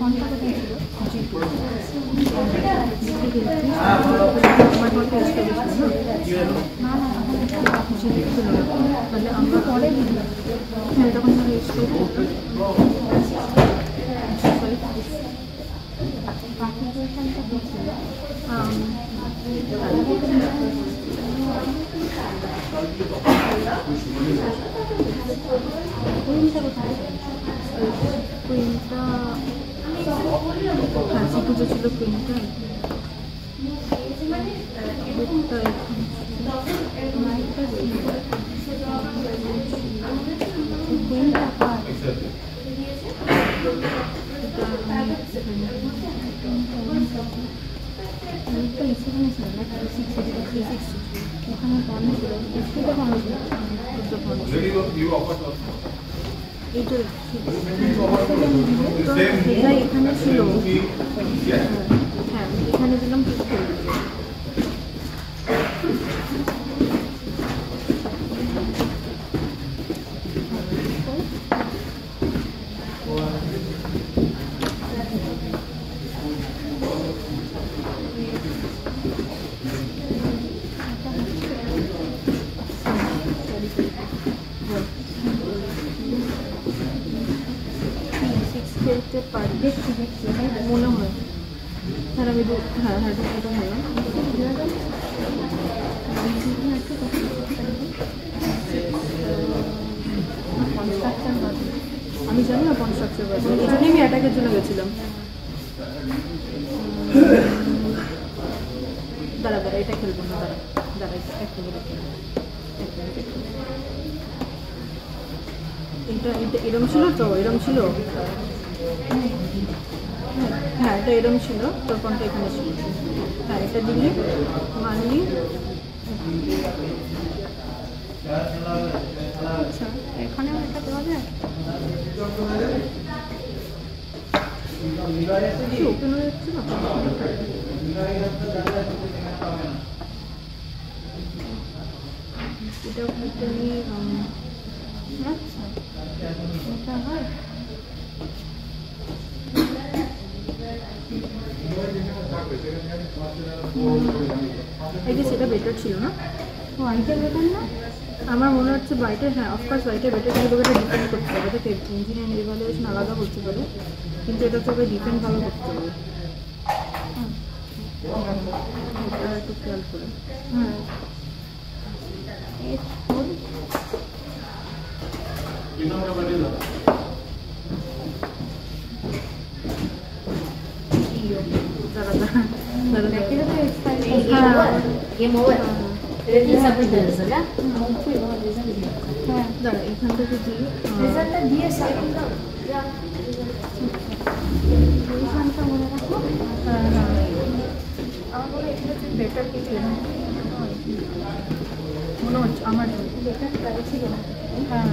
ফোনটা কোথায় ছিল? না না তাহলে আমরা পরে হ্যাঁ তখন কুইনটা হ্যাঁ পুজো ছিল কুইনটা ওখানে বন্ধ ছিল এটা এখানে ছিল হ্যাঁ এখানে দিলাম খেলতে পারি দেখছি মনে হয় হ্যাঁ আমি হ্যাঁ হ্যাঁ এটা হলো আমি জানি না কনস্ট্রাকচার বাজে এই জন্যই আমি অ্যাটাকের জন্য গেছিলাম দাঁড়া এটা খেলবো না দাঁড়া এটা এরম ছিল তো এরম ছিল হ্যাঁ এটা এরম ছিল তোর কোনটা এখানে ছিল হ্যাঁ এটা দিলে মানলি আচ্ছা এখানেও এটা দেওয়া যায় ওপেন হয়ে যাচ্ছে না এটা করতে নিয়ে আচ্ছা এটা হয় এই যে সেটা বেটার ছিল না হোয়াইটে বেটার না আমার মনে হচ্ছে বাইটে হ্যাঁ অফকোর্স বাইটে বেটার কিন্তু এটা ডিপেন্ড করতে হবে এটা ইঞ্জিনিয়ারিং ইভ্যালুয়েশন আলাদা করতে পারে কিন্তু এটা তোকে ডিপেন্ড ভালো করতে হবে এটা একটু খেয়াল করে হ্যাঁ এখান থেকে দিয়ে মনে রাখো বেটার কিছু মনে হচ্ছে আমার বেটার ছিল হ্যাঁ